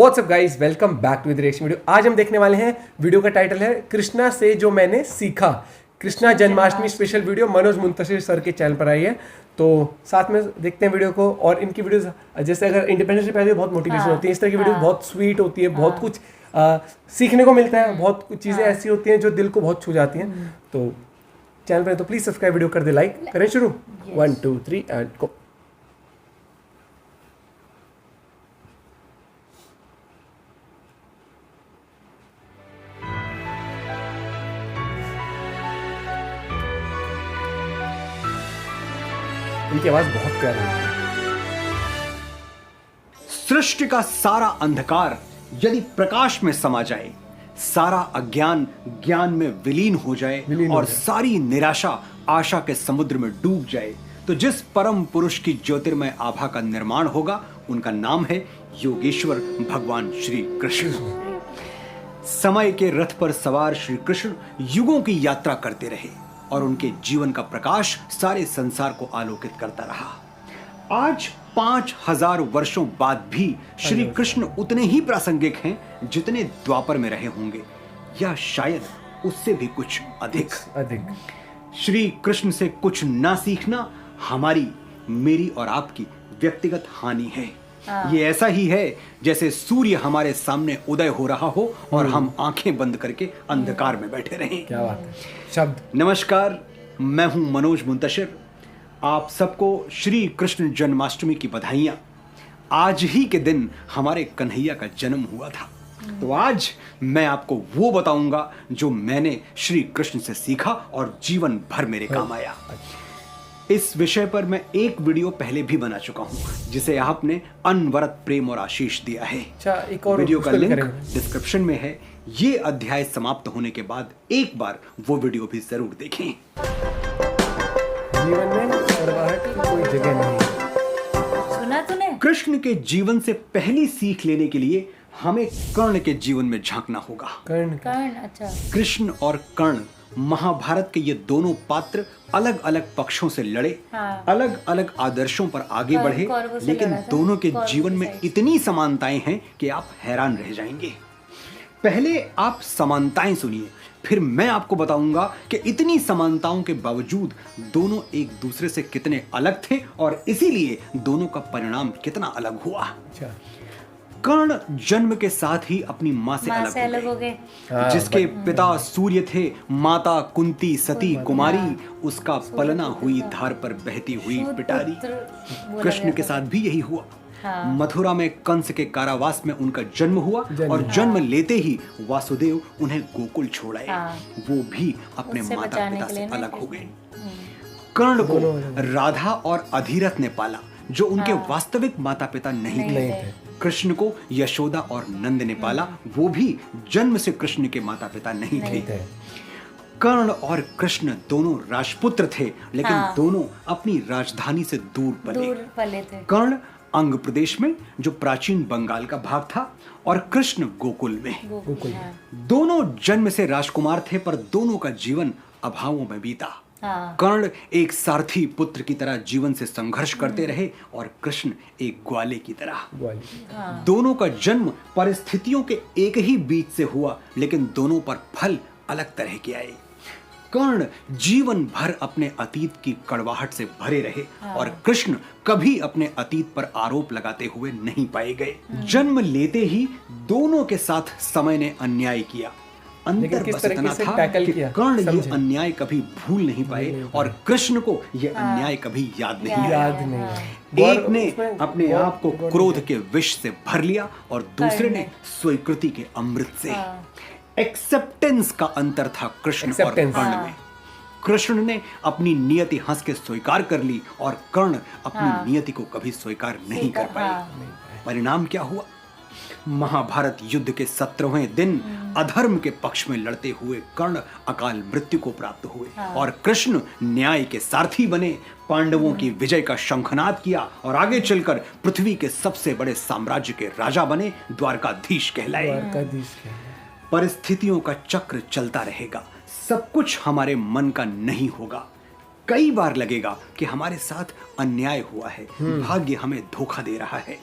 WhatsApp guys, welcome back to the reaction video. आज हम देखने वाले हैं, वीडियो का टाइटल है कृष्णा से जो मैंने सीखा। Krishna Janmashtami special video Manoj Muntashir sir के चैनल पर आई है, तो साथ में देखते हैं वीडियो को। और इनकी वीडियोस जैसे अगर इंडिपेंडेंस डे पहले बहुत मोटिवेशन होती है, इस तरह की वीडियो बहुत स्वीट होती है, बहुत कुछ सीखने को मिलता है, बहुत कुछ चीज़ें ऐसी होती हैं जो दिल को बहुत छू जाती हैं। तो चैनल पर तो प्लीज़ सब्सक्राइब, वीडियो कर दे लाइक। करें शुरू, 1 2 3 एंड गो। इनकी आवाज बहुत प्यारी है। सृष्टि का सारा अंधकार यदि प्रकाश में समा जाए, सारा अज्ञान ज्ञान में विलीन हो जाए और सारी निराशा आशा के समुद्र में डूब जाए, तो जिस परम पुरुष की ज्योतिर्मय आभा का निर्माण होगा, उनका नाम है योगेश्वर भगवान श्री कृष्ण। समय के रथ पर सवार श्री कृष्ण युगों की यात्रा करते रहे और उनके जीवन का प्रकाश सारे संसार को आलोकित करता रहा। आज 5000 वर्षों बाद भी श्री कृष्ण उतने ही प्रासंगिक हैं जितने द्वापर में रहे होंगे, या शायद उससे भी कुछ अधिक। श्री कृष्ण से कुछ ना सीखना हमारी, मेरी और आपकी व्यक्तिगत हानि है। ये ऐसा ही है जैसे सूर्य हमारे सामने उदय हो रहा हो और हम आंखें बंद करके अंधकार में बैठे रहें। क्या बात है। शब्द। नमस्कार, मैं हूं मनोज मुंतशिर। आप सबको श्री कृष्ण जन्माष्टमी की बधाइयां। आज ही के दिन हमारे कन्हैया का जन्म हुआ था, तो आज मैं आपको वो बताऊंगा जो मैंने श्री कृष्ण से सीखा और जीवन भर मेरे काम आया। इस विषय पर मैं एक वीडियो पहले भी बना चुका हूं, जिसे आपने अनवरत प्रेम और आशीष दिया है। एक और वीडियो का लिंक डिस्क्रिप्शन में है। ये अध्याय समाप्त होने के बाद एक बार वो वीडियो भी जरूर देखें। जीवन में कड़वाहट की कोई जगह नहीं। सुना तूने? कृष्ण के जीवन से पहली सीख लेने के लिए हमें कर्ण के जीवन में झांकना होगा। कर्ण, अच्छा। कृष्ण और कर्ण, महाभारत के ये दोनों पात्र अलग अलग पक्षों से लड़े, अलग अलग आदर्शों पर आगे बढ़े, लेकिन दोनों के जीवन में इतनी समानताएं हैं कि आप हैरान रह जाएंगे। पहले आप समानताएं सुनिए, फिर मैं आपको बताऊंगा कि इतनी समानताओं के बावजूद दोनों एक दूसरे से कितने अलग थे और इसीलिए दोनों का परिणाम कितना अलग हुआ। कर्ण जन्म के साथ ही अपनी माँ से अलग हो गए। जिसके पिता सूर्य थे, माता कुंती सती कुमारी, उसका पलना हुई धार पर बहती हुई पिटारी। कृष्ण के साथ भी यही हुआ। मथुरा में कंस के कारावास में उनका जन्म हुआ और जन्म लेते ही वासुदेव उन्हें गोकुल छोड़ आए। वो भी अपने माता पिता से अलग हो गए। कर्ण को राधा और अधिरथ ने पाला, जो उनके वास्तविक माता पिता नहीं थे। कृष्ण को यशोदा और नंद ने पाला, वो भी जन्म से कृष्ण के माता पिता नहीं थे। कर्ण और कृष्ण दोनों राजपुत्र थे, लेकिन दोनों अपनी राजधानी से दूर पले थे। कर्ण अंग प्रदेश में, जो प्राचीन बंगाल का भाग था, और कृष्ण गोकुल में। दोनों जन्म से राजकुमार थे, पर दोनों का जीवन अभावों में बीता। कर्ण एक सारथी पुत्र की तरह जीवन से संघर्ष करते रहे और कृष्ण एक ग्वाले की तरह। दोनों का जन्म परिस्थितियों के एक ही बीच से हुआ, लेकिन दोनों पर फल अलग तरह के आए। कर्ण जीवन भर अपने अतीत की कड़वाहट से भरे रहे और कृष्ण कभी अपने अतीत पर आरोप लगाते हुए नहीं पाए गए। जन्म लेते ही दोनों के साथ समय ने अन्याय किया। अंतर बस इतना था कि कर्ण ये अन्याय कभी भूल नहीं पाए और कृष्ण को ये अन्याय कभी याद नहीं। एक ने अपने आप को क्रोध के विष से भर लिया और दूसरे ने स्वीकृति के अमृत से। एक्सेप्टेंस का अंतर था कृष्ण और कर्ण में। कृष्ण ने अपनी नियति हंस के स्वीकार कर ली और कर्ण अपनी नियति को कभी स्वीकार नहीं कर पाए। परिणाम क्या हुआ? महाभारत युद्ध के 17वें दिन अधर्म के पक्ष में लड़ते हुए कर्ण अकाल मृत्यु को प्राप्त हुए और कृष्ण न्याय के सारथी बने, पांडवों की विजय का शंखनाद किया और आगे चलकर पृथ्वी के सबसे बड़े साम्राज्य के राजा बने, द्वारकाधीश कहलाए। परिस्थितियों का चक्र चलता रहेगा, सब कुछ हमारे मन का नहीं होगा। कई बार लगेगा कि हमारे साथ अन्याय हुआ है, भाग्य हमें धोखा दे रहा है,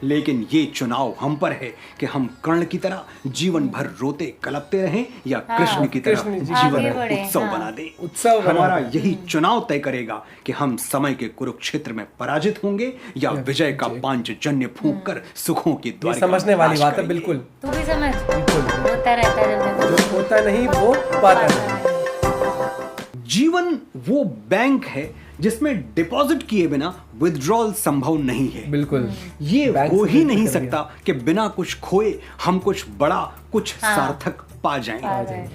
लेकिन ये चुनाव हम पर है कि हम कर्ण की तरह जीवन भर रोते कलपते रहें या कृष्ण की तरह कृष्ण जी जीवन आगे को बढ़े, उत्सव हाँ। बना दें। उत्सव बना हमारा यही चुनाव तय करेगा कि हम समय के कुरुक्षेत्र में पराजित होंगे या विजय का पांचजन्य फूंक कर सुखों की ये द्वारिका समझने वाली नाश बात है करेंगे। बिल्कुल। तू भी समझ, बिल्कुल होता रहता है जब देखो। जो होता नहीं वो पाता नहीं। जीवन वो बैंक है जिसमें डिपॉजिट किए बिना विथड्रॉल संभव नहीं है। बिल्कुल ये बैंक हो से ही बिल्कुल नहीं कर दिया। सकता कि बिना कुछ खोए हम कुछ बड़ा कुछ सार्थक पा जाएं।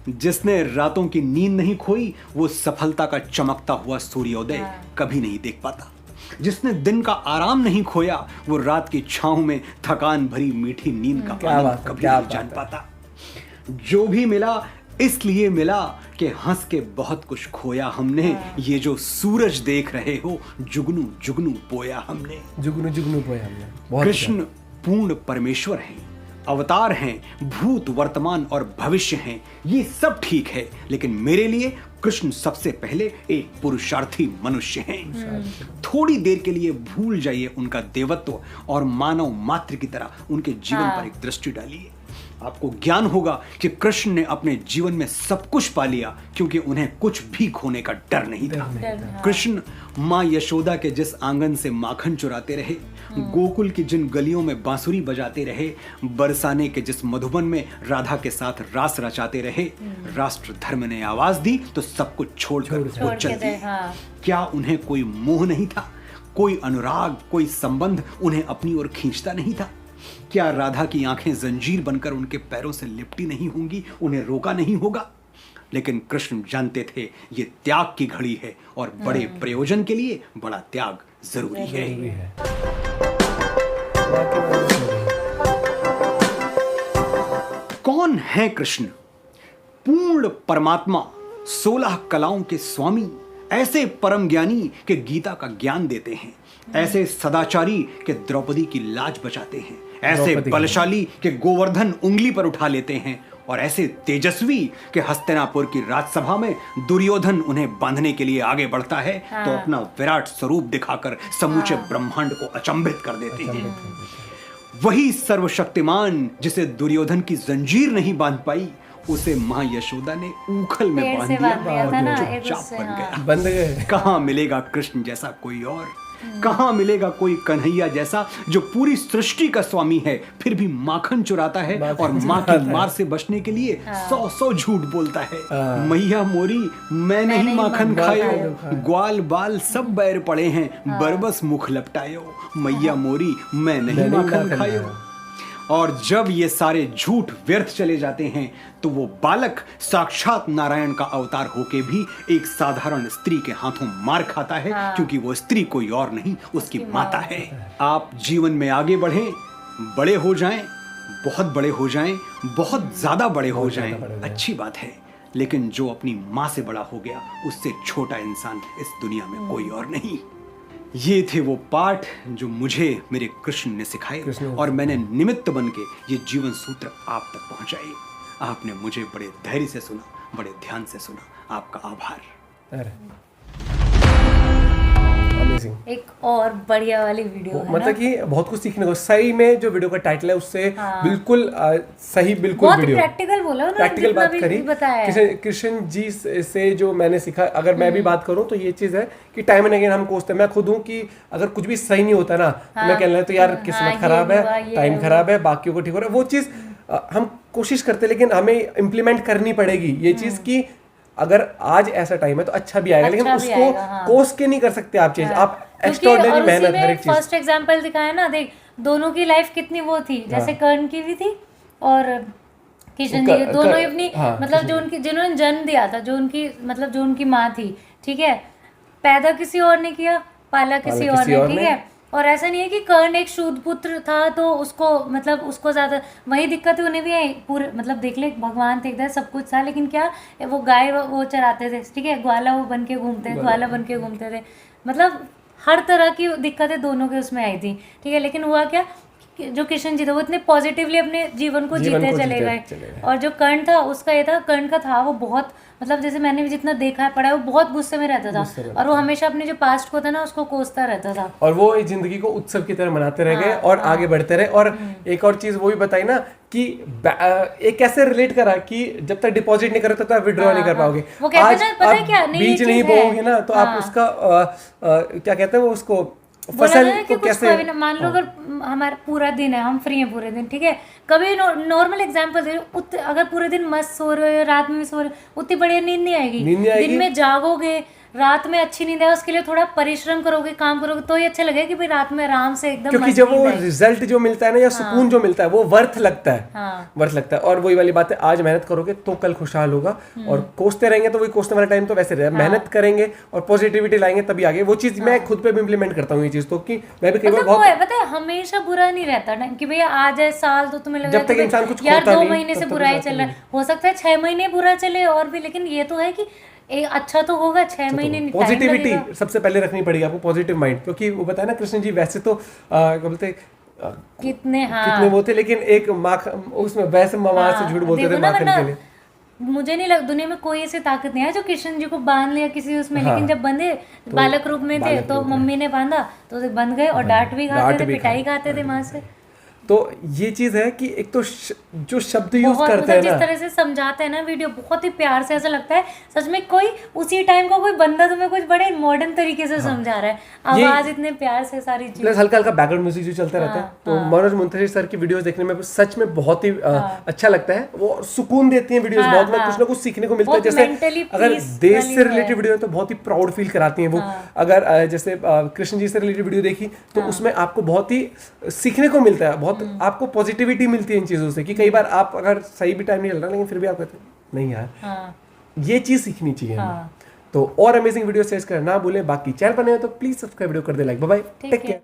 जिसने रातों की नींद नहीं खोई वो सफलता का चमकता हुआ सूर्योदय कभी नहीं देख पाता। जिसने दिन का आराम नहीं खोया वो रात की छांव में थकान भरी मीठी नींद का क्या बात आनंद है, कभी क्या नहीं जान बात है। पाता। जो भी मिला इसलिए मिला कि हंस के बहुत कुछ खोया हमने। ये जो सूरज देख रहे हो जुगनू जुगनू पोया हमने। जुगनू जुगनू पोए हमने बहुत कृष्ण पूर्ण परमेश्वर हैं, अवतार हैं, भूत वर्तमान और भविष्य हैं। ये सब ठीक है, लेकिन मेरे लिए कृष्ण सबसे पहले एक पुरुषार्थी मनुष्य हैं। थोड़ी देर के लिए भूल जाइए उनका देवत्व और मानव मात्र की तरह उनके जीवन पर एक दृष्टि डालिए। आपको ज्ञान होगा कि कृष्ण ने अपने जीवन में सब कुछ पा लिया क्योंकि उन्हें कुछ भी खोने का डर नहीं था। कृष्ण माँ यशोदा के जिस आंगन से माखन चुराते रहे, गोकुल की जिन गलियों में बांसुरी बजाते रहे, बरसाने के जिस मधुबन में राधा के साथ रास रचाते रहे, राष्ट्र धर्म ने आवाज दी तो सब कुछ छोड़कर वो चल दिए। क्या उन्हें कोई मोह नहीं था, कोई अनुराग, कोई संबंध उन्हें अपनी ओर खींचता नहीं था? क्या राधा की आंखें जंजीर बनकर उनके पैरों से लिपटी नहीं होंगी, उन्हें रोका नहीं होगा? लेकिन कृष्ण जानते थे ये त्याग की घड़ी है और बड़े प्रयोजन के लिए बड़ा त्याग जरूरी है। कौन है कृष्ण? पूर्ण परमात्मा, 16 कलाओं के स्वामी, ऐसे परम ज्ञानी के गीता का ज्ञान देते हैं, ऐसे सदाचारी के द्रौपदी की लाज बचाते हैं, ऐसे बलशाली के गोवर्धन उंगली पर उठा लेते हैं, और ऐसे तेजस्वी के हस्तिनापुर की राजसभा में दुर्योधन उन्हें बांधने के लिए आगे बढ़ता है तो अपना विराट स्वरूप दिखाकर समूचे ब्रह्मांड को अचंभित कर देते हैं। वही सर्वशक्तिमान जिसे दुर्योधन की जंजीर नहीं बांध पाई, उसे माँ यशोदा ने ऊखल में बांध दिया था ना, चुपचाप बन गया। बंद गए। कहाँ मिलेगा कृष्ण जैसा कोई और? कहाँ मिलेगा कोई कन्हैया जैसा जो पूरी सृष्टि का स्वामी है फिर भी माखन चुराता है और माँ की मार से बचने के लिए 100 झूठ बोलता है। मैया मोरी मैं नहीं माखन खायो, ग्वाल बाल सब बैर पड़े हैं, बरबस मुख लपटायो, मैया मोरी मैं नहीं माखन खायो। और जब ये सारे झूठ व्यर्थ चले जाते हैं तो वो बालक साक्षात नारायण का अवतार होके भी एक साधारण स्त्री के हाथों मार खाता है, क्योंकि वो स्त्री कोई और नहीं उसकी माता है। आप जीवन में आगे बढ़ें, बड़े हो जाएं, बहुत बड़े हो जाएं, बहुत ज्यादा बड़े हो जाएं, अच्छी बात है, लेकिन जो अपनी माँ से बड़ा हो गया उससे छोटा इंसान इस दुनिया में कोई और नहीं। ये थे वो पाठ जो मुझे मेरे कृष्ण ने सिखाए और मैंने निमित्त बन के ये जीवन सूत्र आप तक पहुंचाए। आपने मुझे बड़े धैर्य से सुना, बड़े ध्यान से सुना, आपका आभार। अमेजिंग। एक और बढ़िया वाली वीडियो है मतलब कि बहुत कुछ सीखने को, सही में जो वीडियो का टाइटल है उससे बिल्कुल सही, बिल्कुल बहुत वीडियो प्रैक्टिकल बोला उन्होंने, प्रैक्टिकल जितना बात भी करी। बताया कृष्ण जी से जो मैंने सीखा, अगर मैं भी बात करूं तो ये चीज है कि टाइम एंड अगेन हम कोसते हैं। मैं खुद हूं कि अगर कुछ भी सही नहीं होता ना तो मैं कहने लगता हूं यार किस्मत खराब है, टाइम खराब है, बाकियों को ठीक हो रहा है। वो चीज हम कोशिश करते, लेकिन हमें इम्प्लीमेंट करनी पड़ेगी ये चीज की अगर आज ऐसा टाइम है तो अच्छा भी आएगा, लेकिन उसको कोस के नहीं कर सकते आप चीज। आप एक्स्ट्राऑर्डिनरी मेहनत, हर एक चीज। फर्स्ट एग्जांपल दिखाया ना, देख दोनों की लाइफ कितनी वो थी, जैसे कर्ण की भी थी और किशन जी, दोनों ही अपनी मतलब जो उनकी, जिन्होंने जन्म दिया था, जो उनकी मतलब जो उनकी माँ थी, ठीक है, पैदा किसी और ने किया, पाला किसी और ने, ठीक है। और ऐसा नहीं है कि कर्ण एक शूद्र पुत्र था तो उसको मतलब उसको ज्यादा वही दिक्कत उन्हें भी आई, पूरे मतलब देख ले भगवान थे एकदम, सब कुछ था, लेकिन क्या वो गाय वो चराते थे, ठीक है, ग्वाला वो बन के घूमते, ग्वाला बन के घूमते थे, मतलब हर तरह की दिक्कतें दोनों के उसमें आई थी, ठीक है। लेकिन हुआ क्या, जो किशन जी थे वो इतने पॉजिटिवली अपने जीवन को जीते चले गए, और जो कर्ण था उसका ये था, कर्ण का था वो बहुत मतलब जैसे मैंने भी जितना देखा है पढ़ा है, वो बहुत गुस्से में रहता था और वो हमेशा अपने जो पास्ट को था ना उसको कोसता रहता था, और वो इस जिंदगी को उत्सव की तरह मनाते रह गए और आगे बढ़ते रहे। और एक और चीज वो भी बताई ना कि एक कैसे रिलेट करा कि जब तक डिपॉजिट नहीं करो तब तक विड्रॉ नहीं कर पाओगे। वो कहते हैं पता है क्या, बीज नहीं बोओगे ना तो आप उसका क्या कहते हैं वो उसको फसल को कैसे, मान लो अगर हमारा पूरा दिन है, हम फ्री हैं पूरे दिन, ठीक है, कभी नॉर्मल एग्जांपल दे रही हूँ, अगर पूरे दिन मस्त सो रहे हो, रात में भी सो रहे हो, उतनी बढ़िया नींद नहीं आएगी। दिन में जागोगे, रात में अच्छी नींद है, उसके लिए थोड़ा परिश्रम करोगे, काम करोगे तो ही अच्छा लगेगा कि भाई रात में आराम से एकदम, क्योंकि जब वो रिजल्ट जो मिलता है ना या सुकून जो मिलता है वो वर्थ लगता है, वर्थ लगता है। और वही वाली बात है, आज मेहनत करोगे तो कल खुशहाल होगा, और कोसते रहेंगे तो वही कोसने वाला टाइम तो वैसे रहेगा। मेहनत करेंगे और पॉजिटिविटी लाएंगे तभी आगे। वो चीज मैं खुद पे भी इम्प्लीमेंट करता हूँ ये चीज, तो कि मैं भी कई बार बहुत, पता है हमेशा बुरा नहीं रहता ना कि भैया आ जाए साल तो तुम्हें जब तक इंसान कुछ यार 2 महीने से बुरा ही चल रहा है, हो सकता है 6 महीने बुरा चले और भी, लेकिन ये तो है कि अच्छा तो होगा, 6 महीने नहीं, पॉजिटिविटी सबसे पहले रखनी पड़ेगी आपको, पॉजिटिव माइंड। क्योंकि वो बताया ना कृष्ण जी वैसे तो क्या बोलते कितने वो थे, लेकिन एक उसमें वैसे मामा से झूठ बोलते थे माखन के लिए। मुझे नहीं लगता दुनिया में कोई ऐसी ताकत नहीं है जो कृष्ण जी को बांध लिया किसी उसमें, लेकिन जब बंधे बालक रूप में थे तो मम्मी ने बांधा तो बंध गए, और डांट भी खाते थे, पिटाई खाते थे माँ से। तो ये चीज है कि एक तो जो शब्द यूज करते हैं ना, जिस तरह से समझाते हैं ना वीडियो, बहुत ही प्यार से, ऐसा लगता है सच में कोई उसी टाइम का कोई बंदा तुम्हें कुछ बड़े मॉडर्न तरीके से समझा रहा है, आवाज इतने प्यार से, सारी चीज प्लस हल्का हल्का बैकग्राउंड म्यूजिक जो चलता रहता है। तो मनोज मुंतशिर सर की वीडियोस देखने में सच में बहुत ही अच्छा लगता है, वो सुकून देती हैं वीडियोस, बहुत कुछ ना कुछ सीखने को मिलता है। जैसे अगर देश से रिलेटेड वीडियो है तो बहुत ही प्राउड फील कराती हैं वो। अगर जैसे कृष्ण जी से रिलेटेड वीडियो देखी तो उसमें आपको बहुत ही सीखने को मिलता है, बहुत आपको पॉजिटिविटी मिलती है इन चीजों से, कि कई बार आप अगर सही भी टाइम नहीं चल रहा लेकिन फिर भी आप कहते हैं नहीं यार ये चीज सीखनी चाहिए हमें। तो और अमेजिंग वीडियो शेयर करना ना भूलें। बाकी चैनल पर नए हो तो प्लीज सब्सक्राइब वीडियो कर दे, like. Bye bye, take care.